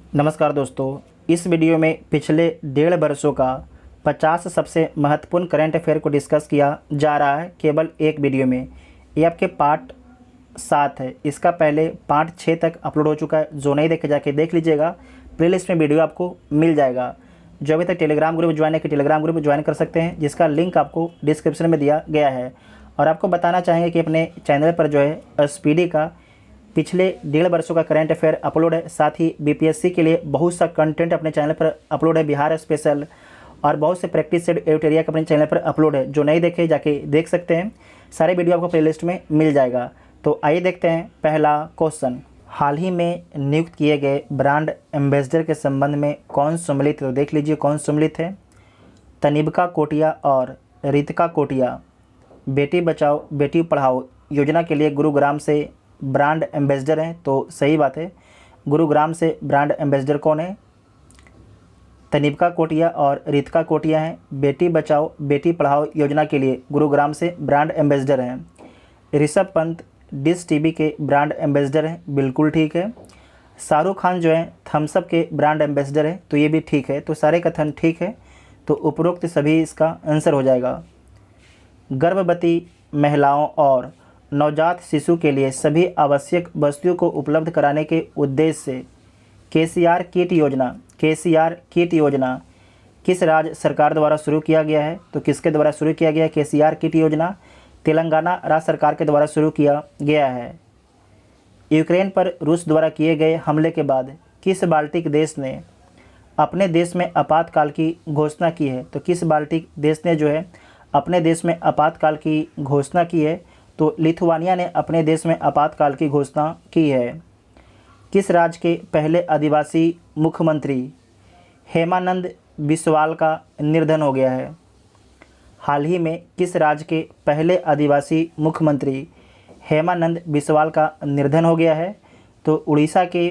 नमस्कार दोस्तों, इस वीडियो में पिछले 1.5 वर्षों का 50 सबसे महत्वपूर्ण करंट अफेयर को डिस्कस किया जा रहा है केवल एक वीडियो में। ये आपके पार्ट 7 है। इसका पहले पार्ट 6 तक अपलोड हो चुका है। जो नहीं देखे जाके देख लीजिएगा, प्लेलिस्ट में वीडियो आपको मिल जाएगा। जो अभी तक टेलीग्राम ग्रुप ज्वाइन है कि टेलीग्राम ग्रुप ज्वाइन कर सकते हैं, जिसका लिंक आपको डिस्क्रिप्शन में दिया गया है। और आपको बताना चाहेंगे कि अपने चैनल पर जो है स्पीडी का पिछले 1.5 वर्षों का करंट अफेयर अपलोड है। साथ ही बीपीएससी के लिए बहुत सा कंटेंट अपने चैनल पर अपलोड है, बिहार स्पेशल और बहुत से प्रैक्टिस सेट एडिटोरिया का अपने चैनल पर अपलोड है। जो नहीं देखे जाके देख सकते हैं, सारे वीडियो आपको प्लेलिस्ट में मिल जाएगा। तो आइए देखते हैं पहला क्वेश्चन। हाल ही में नियुक्त किए गए ब्रांड एम्बेसडर के संबंध में कौन सम्मिलित है? तो देख लीजिए कौन सम्मिलित है। तनिष्का कोटिया और रितिका कोटिया बेटी बचाओ बेटी पढ़ाओ योजना के लिए गुरुग्राम से ब्रांड एम्बेसडर हैं। तो सही बात है, गुरुग्राम से ब्रांड एम्बेसडर कौन है? तनिष्का कोटिया और रितिका कोटिया हैं। बेटी बचाओ बेटी पढ़ाओ योजना के लिए गुरुग्राम से ब्रांड एम्बेसडर हैं। ऋषभ पंत डिश टीवी के ब्रांड एम्बेसडर हैं, बिल्कुल ठीक है। शाहरुख खान जो है थम्स अप के ब्रांड एम्बेसडर है, तो ये भी ठीक है। तो सारे कथन ठीक है, तो उपरोक्त सभी इसका आंसर हो जाएगा। गर्भवती महिलाओं और नवजात शिशु के लिए सभी आवश्यक वस्तुओं को उपलब्ध कराने के उद्देश्य से केसीआर किट योजना किस राज्य सरकार द्वारा शुरू किया गया है? तो किसके द्वारा शुरू किया गया है केसीआर किट योजना? तेलंगाना राज्य सरकार के द्वारा शुरू किया गया है। यूक्रेन पर रूस द्वारा किए गए हमले के बाद किस बाल्टिक देश ने अपने देश में आपातकाल की घोषणा की है? तो किस बाल्टिक देश ने जो है अपने देश में आपातकाल की घोषणा की है? तो लिथुआनिया ने अपने देश में आपातकाल की घोषणा की है। किस राज्य के पहले आदिवासी मुख्यमंत्री हेमानंद बिस्वाल का निधन हो गया है? हाल ही में किस राज्य के पहले आदिवासी मुख्यमंत्री हेमानंद बिस्वाल का निधन हो गया है? तो उड़ीसा के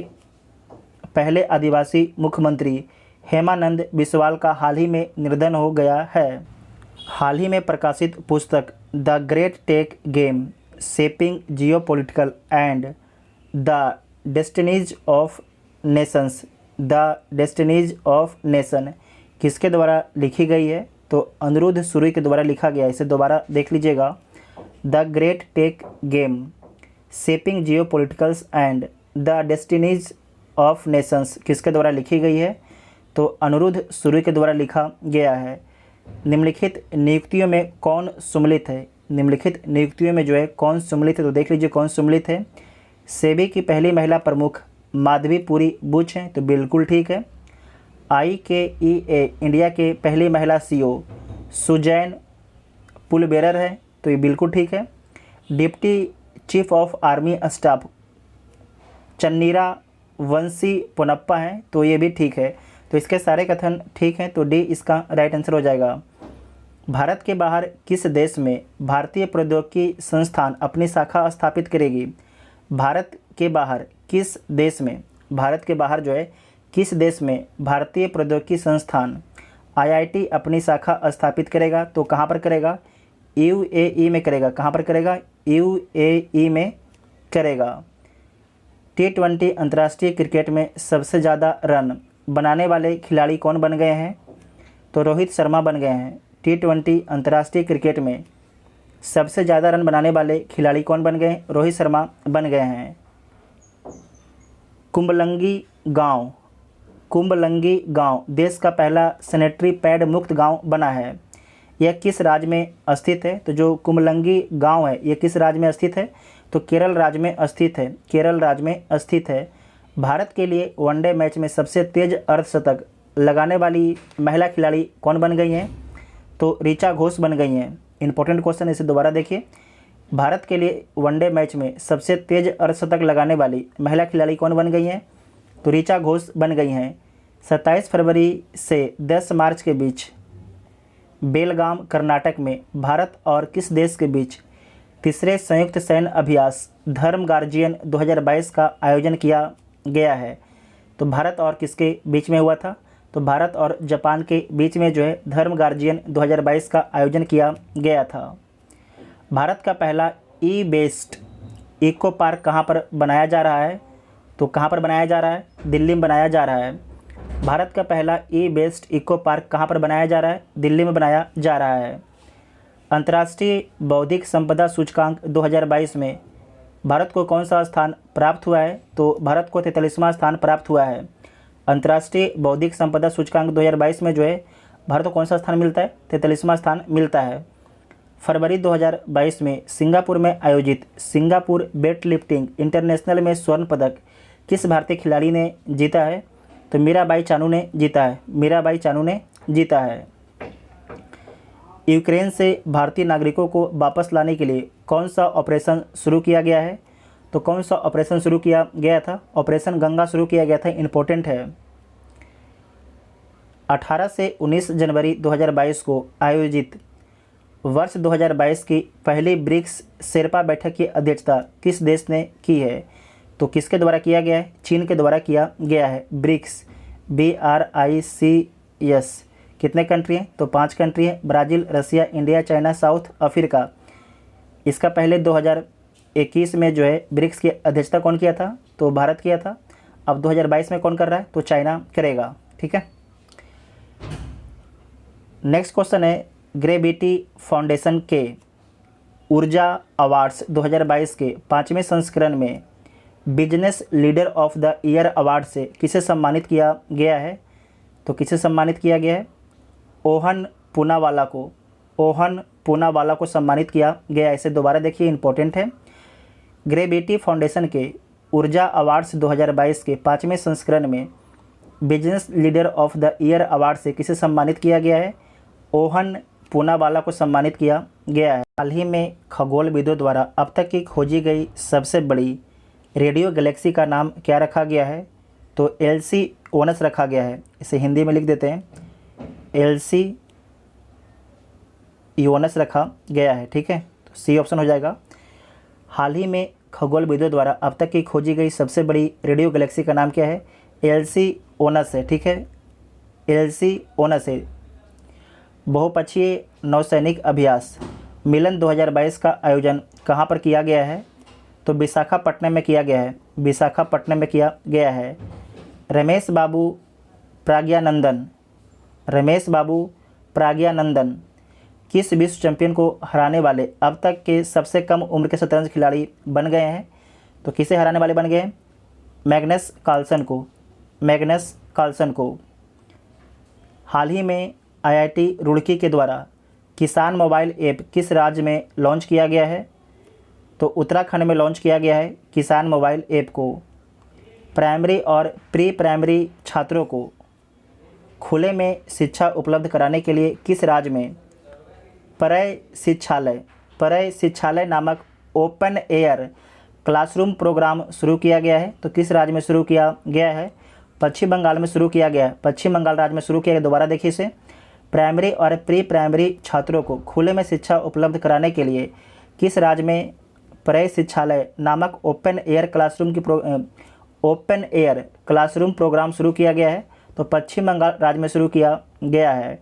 पहले आदिवासी मुख्यमंत्री हेमानंद बिस्वाल का हाल ही में निधन हो गया है। हाल ही में प्रकाशित पुस्तक the great tech game shaping geopolitical and the destinies of nation किसके द्वारा लिखी गई है? तो अनिरुद्ध सूरी के द्वारा लिखा गया है। इसे दोबारा देख लीजिएगा। The great tech game shaping geopoliticals and the destinies of nations किसके द्वारा लिखी गई है? तो अनिरुद्ध सूरी के द्वारा लिखा गया है। निम्नलिखित नियुक्तियों में कौन सम्मिलित है? निम्नलिखित नियुक्तियों में जो है कौन सम्मिलित है? तो देख लीजिए कौन सम्मिलित है। सेबी की पहली महिला प्रमुख माधवी पुरी बुच हैं, तो बिल्कुल ठीक है। IKEA इंडिया के पहली महिला CEO सुजैन पुलबेरर है, तो ये बिल्कुल ठीक है। Deputy chief of army staff Channira Vanshi Ponnappa हैं, तो ये भी ठीक है। तो इसके सारे कथन ठीक हैं, तो डी इसका राइट आंसर हो जाएगा। भारत के बाहर किस देश में भारतीय प्रौद्योगिकी संस्थान अपनी शाखा स्थापित करेगी? भारत के बाहर किस देश में, भारत के बाहर जो है किस देश में भारतीय प्रौद्योगिकी संस्थान IIT अपनी शाखा स्थापित करेगा? तो कहाँ पर करेगा? UAE में करेगा। कहाँ पर करेगा? UAE में करेगा। T20 अंतर्राष्ट्रीय क्रिकेट में सबसे ज़्यादा रन बनाने वाले खिलाड़ी कौन बन गए हैं? तो रोहित शर्मा बन गए हैं। T20 अंतर्राष्ट्रीय क्रिकेट में सबसे ज़्यादा रन बनाने वाले खिलाड़ी कौन बन गए? रोहित शर्मा बन गए हैं। कुंबलंगी गांव देश का पहला सैनिटरी पैड मुक्त गांव बना है। यह किस राज्य में स्थित है? तो जो कुंबलंगी गांव है, ये किस राज्य में स्थित है? तो केरल राज्य में स्थित है। केरल राज्य में स्थित है। भारत के लिए वनडे मैच में सबसे तेज अर्धशतक लगाने वाली महिला खिलाड़ी कौन बन गई हैं? तो ऋचा घोष बन गई हैं। इंपॉर्टेंट क्वेश्चन, इसे दोबारा देखिए। भारत के लिए वनडे मैच में सबसे तेज अर्धशतक लगाने वाली महिला खिलाड़ी कौन बन गई हैं? तो ऋचा घोष बन गई हैं। 27 फरवरी से 10 मार्च के बीच बेलगाम कर्नाटक में भारत और किस देश के बीच तीसरे संयुक्त सैन्य अभ्यास धर्म गार्जियन 2022 का आयोजन किया गया है? तो भारत और किसके बीच में हुआ था? तो भारत और जापान के बीच में जो है धर्म गार्जियन 2022 का आयोजन किया गया था। भारत का पहला ई बेस्ड इको पार्क कहाँ पर बनाया जा रहा है? तो कहाँ पर बनाया जा रहा है? दिल्ली में बनाया जा रहा है। भारत का पहला ई बेस्ड इको पार्क कहाँ पर बनाया जा रहा है? दिल्ली में बनाया जा रहा है। अंतर्राष्ट्रीय बौद्धिक संपदा सूचकांक 2022 में भारत को कौन सा स्थान प्राप्त हुआ है? तो भारत को 43वां स्थान प्राप्त हुआ है। अंतर्राष्ट्रीय बौद्धिक संपदा सूचकांक 2022 में जो है भारत को कौन सा स्थान मिलता है? 43वां स्थान मिलता है। फरवरी 2022 में सिंगापुर में आयोजित सिंगापुर वेट लिफ्टिंग इंटरनेशनल में स्वर्ण पदक किस भारतीय खिलाड़ी ने जीता है? तो मीराबाई चानू ने जीता है। मीराबाई चानू ने जीता है। यूक्रेन से भारतीय नागरिकों को वापस लाने के लिए कौन सा ऑपरेशन शुरू किया गया है? तो कौन सा ऑपरेशन शुरू किया गया था? ऑपरेशन गंगा शुरू किया गया था। इम्पोर्टेंट है। 18 से 19 जनवरी 2022 को आयोजित वर्ष 2022 की पहली ब्रिक्स शेर्पा बैठक की अध्यक्षता किस देश ने की है? तो किसके द्वारा किया गया है? चीन के द्वारा किया गया है। ब्रिक्स BRICS कितने कंट्री हैं? तो 5 कंट्री हैं। ब्राज़ील, रसिया, इंडिया, चाइना, साउथ अफ्रीका। इसका पहले 2021 में जो है ब्रिक्स की अध्यक्षता कौन किया था? तो भारत किया था। अब 2022 में कौन कर रहा है? तो चाइना करेगा। ठीक है। नेक्स्ट क्वेश्चन है, ग्रेविटी फाउंडेशन के ऊर्जा अवार्ड्स 2022 के 5वें संस्करण में business leader of the year award से किसे सम्मानित किया गया है? तो किसे सम्मानित किया गया है? ओहन पूनावाला को। ओहन पूनावाला को सम्मानित किया गया। इसे दोबारा देखिए, इंपॉर्टेंट है। ग्रेविटी फाउंडेशन के ऊर्जा अवार्ड्स 2022 के 5वें संस्करण में business leader of the year award से किसे सम्मानित किया गया है? ओहन पूनावाला को सम्मानित किया गया है। हाल ही में खगोलविदों द्वारा अब तक की खोजी गई सबसे बड़ी रेडियो गैलेक्सी का नाम क्या रखा गया है? तो LC-ONUS रखा गया है। इसे हिंदी में लिख देते हैं, LC-ONUS रखा गया है। ठीक है, तो सी ऑप्शन हो जाएगा। हाल ही में खगोलविदों द्वारा अब तक की खोजी गई सबसे बड़ी रेडियो गैलेक्सी का नाम क्या है? LC-ONUS है। ठीक है, LC-ONUS है। बहुपक्षीय नौसैनिक अभ्यास मिलन 2022 का आयोजन कहाँ पर किया गया है? तो विशाखापट्टनम में किया गया है। विशाखापट्टनम में किया गया है। रमेश बाबू प्रज्ञानंदन किस विश्व चैंपियन को हराने वाले अब तक के सबसे कम उम्र के शतरंज खिलाड़ी बन गए हैं? तो किसे हराने वाले बन गए हैं? मैग्नस कार्लसन को। हाल ही में IIT रुड़की के द्वारा किसान मोबाइल ऐप किस राज्य में लॉन्च किया गया है? तो उत्तराखंड में लॉन्च किया गया है किसान मोबाइल ऐप को। प्राइमरी और प्री प्राइमरी छात्रों को खुले में शिक्षा उपलब्ध कराने के लिए किस राज्य में परय शिक्षालय नामक ओपन एयर क्लासरूम प्रोग्राम शुरू किया गया है? तो किस राज्य में शुरू किया गया है? पश्चिम बंगाल में शुरू किया गया है। पश्चिम बंगाल राज्य में शुरू किया गया। दोबारा देखिए इसे, प्राइमरी और प्री प्राइमरी छात्रों को खुले में शिक्षा उपलब्ध कराने के लिए किस राज्य में परय शिक्षालय नामक ओपन एयर क्लासरूम प्रोग्राम शुरू किया गया है? तो पश्चिम बंगाल राज्य में शुरू किया गया है।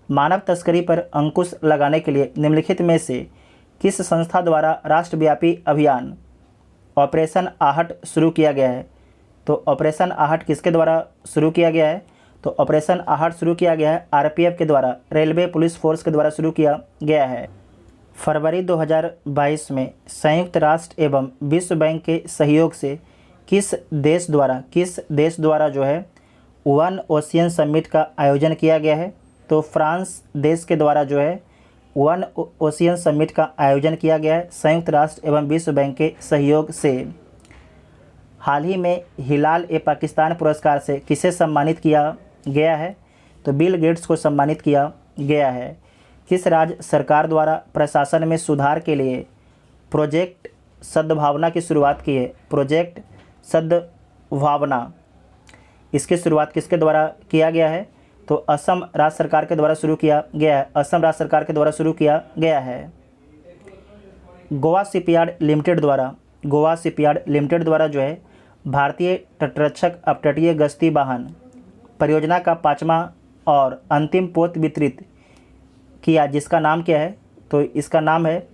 मानव तस्करी पर अंकुश लगाने के लिए निम्नलिखित में से किस संस्था द्वारा राष्ट्रव्यापी अभियान ऑपरेशन आहट शुरू किया गया है? तो ऑपरेशन आहट किसके द्वारा शुरू किया गया है? तो ऑपरेशन आहट शुरू किया गया है RPF के द्वारा, रेलवे पुलिस फोर्स के द्वारा शुरू किया गया है। फरवरी 2022 में संयुक्त राष्ट्र एवं विश्व बैंक के सहयोग से किस देश द्वारा जो है वन ओशियन समिट का आयोजन किया गया है? तो फ्रांस देश के द्वारा जो है वन ओशियन समिट का आयोजन किया गया है संयुक्त राष्ट्र एवं विश्व बैंक के सहयोग से। हाल ही में हिलाल-ए-पाकिस्तान पुरस्कार से किसे सम्मानित किया गया है? तो बिल गेट्स को सम्मानित किया गया है। किस राज्य सरकार द्वारा प्रशासन में सुधार के लिए प्रोजेक्ट सद्भावना की शुरुआत की है? प्रोजेक्ट सद्भावना, इसकी शुरुआत किसके द्वारा किया गया है? तो असम राज्य सरकार के द्वारा शुरू किया गया है। असम राज्य सरकार के द्वारा शुरू किया गया है। गोवा शिपयार्ड लिमिटेड द्वारा जो है भारतीय तटरक्षक अपतटीय गश्ती वाहन परियोजना का 5वां और अंतिम पोत वितरित किया, जिसका नाम क्या है? तो इसका नाम है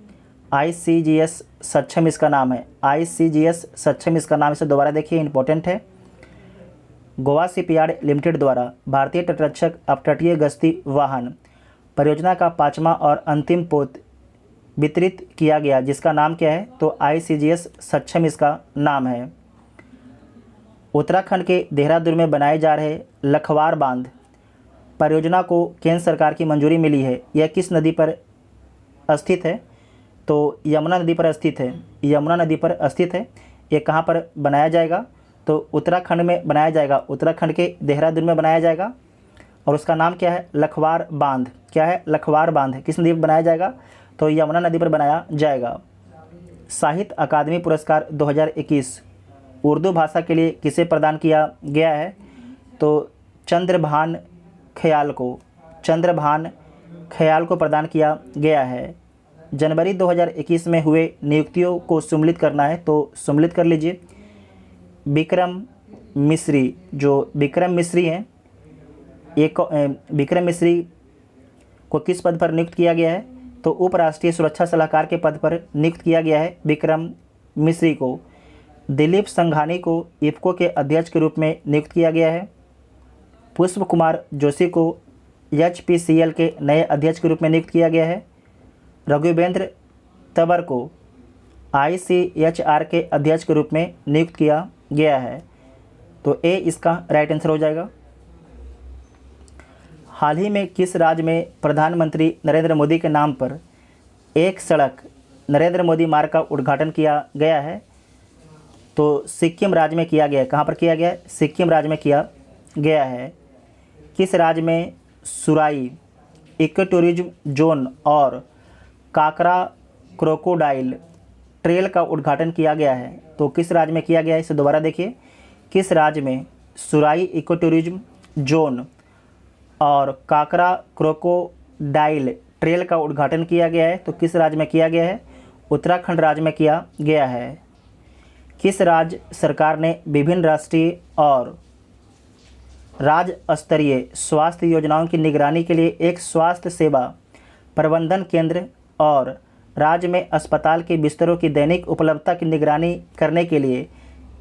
ICGS सक्षम इसका नाम है, ICGS सक्षम इसका नाम। इसे दोबारा देखिए, इंपॉर्टेंट है। गोवा शिपयार्ड लिमिटेड द्वारा भारतीय तटरक्षक अपतटीय गश्ती वाहन परियोजना का 5वां और अंतिम पोत वितरित किया गया, जिसका नाम क्या है? तो ICGS सक्षम इसका नाम है। उत्तराखंड के देहरादून में बनाए जा रहे लखवार बांध परियोजना को केंद्र सरकार की मंजूरी मिली है। यह किस नदी पर स्थित है? तो यमुना नदी पर स्थित है, यमुना नदी पर स्थित है। ये कहाँ पर बनाया जाएगा? तो उत्तराखंड में बनाया जाएगा, उत्तराखंड के देहरादून में बनाया जाएगा। और उसका नाम क्या है? लखवार बांध। क्या है? लखवार बांध। किस नदी पर बनाया जाएगा? तो यमुना नदी पर बनाया जाएगा। साहित्य अकादमी पुरस्कार 2021 उर्दू भाषा के लिए किसे प्रदान किया गया है? तो चंद्रभान ख्याल को, चंद्रभान ख्याल को प्रदान किया गया है। जनवरी 2021 में हुए नियुक्तियों को सम्मिलित करना है, तो सम्मिलित कर लीजिए। विक्रम मिश्री, जो विक्रम मिश्री हैं, एक विक्रम मिश्री को किस पद पर नियुक्त किया गया है? तो उपराष्ट्रीय सुरक्षा सलाहकार के पद पर नियुक्त किया गया है विक्रम मिश्री को। दिलीप संघानी को इफ्को के अध्यक्ष के रूप में नियुक्त किया गया है। पुष्प कुमार जोशी को HPCL के नए अध्यक्ष के रूप में नियुक्त किया गया है। रघुवेंद्र तंवर को ICHR के अध्यक्ष के रूप में नियुक्त किया गया है। तो ए इसका राइट आंसर हो जाएगा। हाल ही में किस राज्य में प्रधानमंत्री नरेंद्र मोदी के नाम पर एक सड़क नरेंद्र मोदी मार्ग का उद्घाटन किया गया है? तो सिक्किम राज्य में किया गया है। कहाँ पर किया गया है? सिक्किम राज्य में किया गया है। किस राज्य में सुराई इको टूरिज्म जोन और काकरा क्रोकोडाइल ट्रेल का उद्घाटन किया गया है? तो किस राज्य में किया गया है? इसे दोबारा देखिए। किस राज्य में सुराई इको टूरिज्म जोन और काकरा क्रोकोडाइल ट्रेल का उद्घाटन किया गया है? तो किस राज्य में किया गया है? उत्तराखंड राज्य में किया गया है। किस राज्य सरकार ने विभिन्न राष्ट्रीय और राज्य स्तरीय स्वास्थ्य योजनाओं की निगरानी के लिए एक स्वास्थ्य सेवा प्रबंधन केंद्र और राज्य में अस्पताल के बिस्तरों की दैनिक उपलब्धता की निगरानी करने के लिए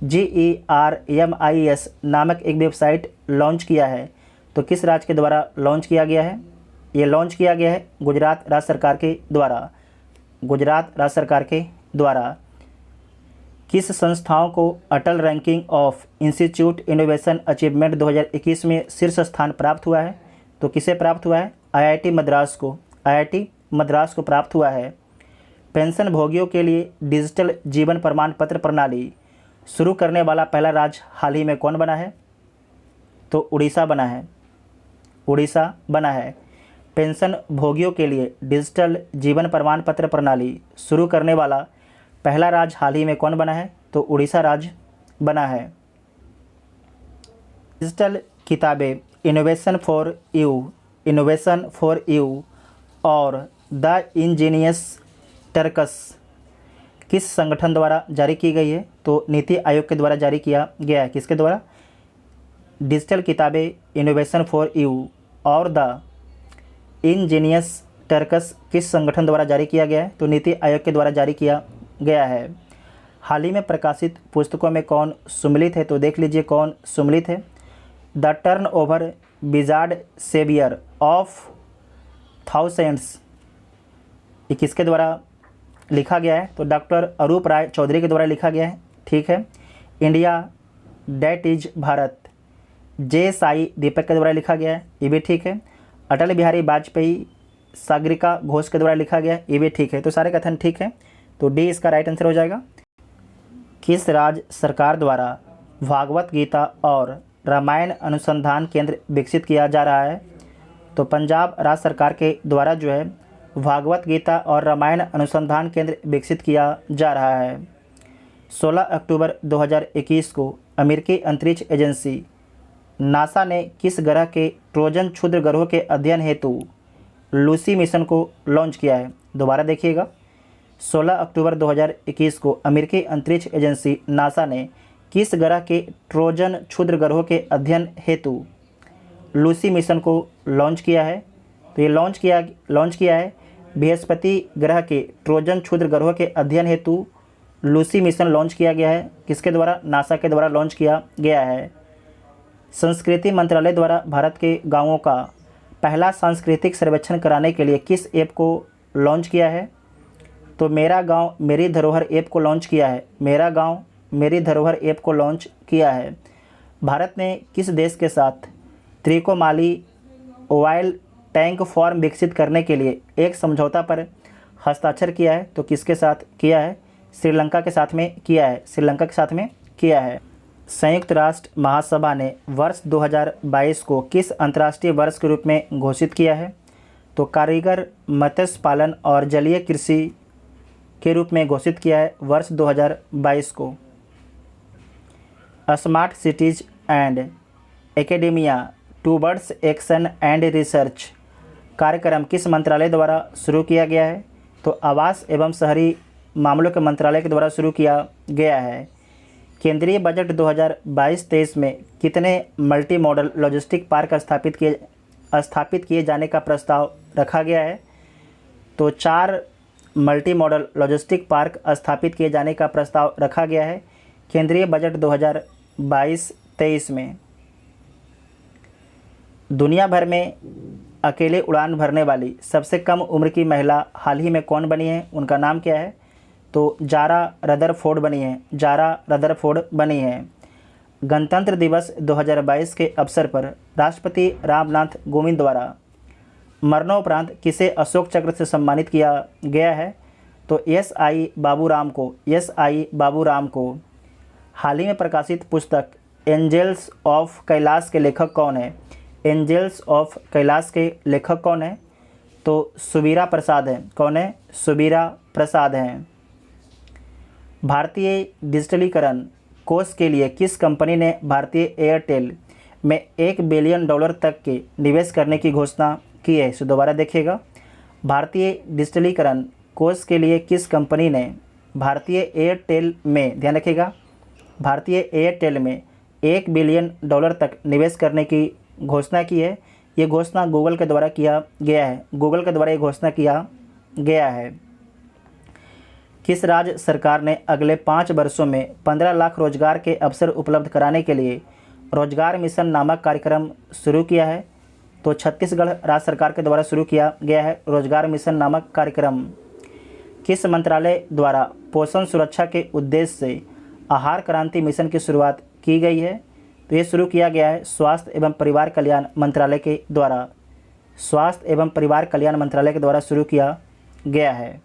GERMIS नामक एक वेबसाइट लॉन्च किया है? तो किस राज्य के द्वारा लॉन्च किया गया है? ये लॉन्च किया गया है गुजरात राज्य सरकार के द्वारा, गुजरात राज्य सरकार के द्वारा। किस संस्थाओं को Atal ranking of institute innovation achievement 2021 में शीर्ष स्थान प्राप्त हुआ है? तो किसे प्राप्त हुआ है? IIT मद्रास को, IIT मद्रास को प्राप्त हुआ है। पेंशन भोगियों के लिए डिजिटल जीवन प्रमाण पत्र प्रणाली शुरू करने वाला पहला राज्य हाल ही में कौन बना है? तो उड़ीसा बना है, उड़ीसा बना है। पेंशन भोगियों के लिए डिजिटल जीवन प्रमाण पत्र प्रणाली शुरू करने वाला पहला राज्य हाल ही में कौन बना है? तो उड़ीसा राज्य बना है। डिजिटल किताबें innovation for you, innovation for you और द इंजीनियस टर्कस किस संगठन द्वारा जारी की गई है? तो नीति आयोग के द्वारा जारी किया गया है। किसके द्वारा? डिजिटल किताबें इनोवेशन फॉर यू और द इंजीनियस टर्कस किस संगठन द्वारा जारी किया गया है? तो नीति आयोग के द्वारा जारी किया गया है। हाल ही में प्रकाशित पुस्तकों में कौन सम्मिलित है? तो देख लीजिए कौन सम्मिलित है। The turnover wizard saviour of thousands, ये किसके द्वारा लिखा गया है? तो डॉक्टर अरूप राय चौधरी के द्वारा लिखा गया है। ठीक है। India that is Bharat, J Sai Deepak के द्वारा लिखा गया है, ये भी ठीक है। अटल बिहारी वाजपेयी सागरिका घोष के द्वारा लिखा गया है, ये भी ठीक है। तो सारे कथन ठीक है, तो डी इसका राइट आंसर हो जाएगा। किस राज्य सरकार द्वारा भागवत गीता और रामायण अनुसंधान केंद्र विकसित किया जा रहा है? तो पंजाब राज्य सरकार के द्वारा जो है भागवत गीता और रामायण अनुसंधान केंद्र विकसित किया जा रहा है। 16 अक्टूबर 2021 को अमेरिकी अंतरिक्ष एजेंसी नासा ने किस ग्रह के ट्रोजन क्षुद्र ग्रहों के अध्ययन हेतु लूसी मिशन को लॉन्च किया है? दोबारा देखिएगा, 16 अक्टूबर 2021 को अमेरिकी अंतरिक्ष एजेंसी नासा ने किस ग्रह के ट्रोजन क्षुद्र ग्रहों के अध्ययन हेतु लूसी मिशन को लॉन्च किया है? तो ये लॉन्च किया है बृहस्पति ग्रह के ट्रोजन क्षुद्र ग्रहों के अध्ययन हेतु लूसी मिशन लॉन्च किया गया है। किसके द्वारा? नासा के द्वारा लॉन्च किया गया है। संस्कृति मंत्रालय द्वारा भारत के गांवों का पहला सांस्कृतिक सर्वेक्षण कराने के लिए किस ऐप को लॉन्च किया है? तो मेरा गांव मेरी धरोहर ऐप को लॉन्च किया है। मेरा गांव मेरी धरोहर ऐप को लॉन्च किया है। भारत ने किस देश के साथ त्रिकोमाली ऑयल टैंक फॉर्म विकसित करने के लिए एक समझौता पर हस्ताक्षर किया है? तो किसके साथ किया है? श्रीलंका के साथ में किया है। श्रीलंका के साथ में किया है। संयुक्त राष्ट्र महासभा ने वर्ष 2022 को किस अंतर्राष्ट्रीय वर्ष के रूप में घोषित किया है? तो कारीगर मत्स्य पालन और जलीय कृषि के रूप में घोषित किया है वर्ष 2022 को। Smart cities and academia towards action and research कार्यक्रम किस मंत्रालय द्वारा शुरू किया गया है? तो आवास एवं शहरी मामलों के मंत्रालय के द्वारा शुरू किया गया है। केंद्रीय बजट 2022-23 में कितने मल्टी मॉडल लॉजिस्टिक पार्क स्थापित किए जाने का प्रस्ताव रखा गया है? तो 4 मल्टी मॉडल लॉजिस्टिक पार्क स्थापित किए जाने का प्रस्ताव रखा गया है केंद्रीय बजट 2022-23 में। दुनिया भर में अकेले उड़ान भरने वाली सबसे कम उम्र की महिला हाल ही में कौन बनी है? उनका नाम क्या है? तो जारा रदरफोर्ड बनी है। जारा रदरफोर्ड बनी है। गणतंत्र दिवस 2022 के अवसर पर राष्ट्रपति रामनाथ कोविंद द्वारा मरणोपरांत किसे अशोक चक्र से सम्मानित किया गया है? तो एस.आई. बाबूराम को। हाल ही में प्रकाशित पुस्तक एंजल्स ऑफ कैलाश के लेखक कौन है? एंजल्स ऑफ कैलाश के लेखक कौन है? तो सुबीरा प्रसाद हैं। कौन है? सुबीरा प्रसाद हैं। भारतीय डिजिटलीकरण कोष के लिए किस कंपनी ने भारतीय एयरटेल में $1 बिलियन तक के निवेश करने की घोषणा की है? इसे दोबारा देखिएगा। भारतीय डिजिटलीकरण कोष के लिए किस कंपनी ने भारतीय एयरटेल में, ध्यान रखिएगा, भारतीय एयरटेल में $1 बिलियन तक निवेश करने की घोषणा की है? ये घोषणा गूगल के द्वारा किया गया है। गूगल के द्वारा ये घोषणा किया गया है। किस राज्य सरकार ने अगले 5 वर्षों में 15 लाख रोजगार के अवसर उपलब्ध कराने के लिए रोजगार मिशन नामक कार्यक्रम शुरू किया है? तो छत्तीसगढ़ राज्य सरकार के द्वारा शुरू किया गया है रोजगार मिशन नामक कार्यक्रम। किस मंत्रालय द्वारा पोषण सुरक्षा के उद्देश्य से आहार क्रांति मिशन की शुरुआत की गई है? तो ये शुरू किया गया है स्वास्थ्य एवं परिवार कल्याण मंत्रालय के द्वारा। स्वास्थ्य एवं परिवार कल्याण मंत्रालय के द्वारा शुरू किया गया है।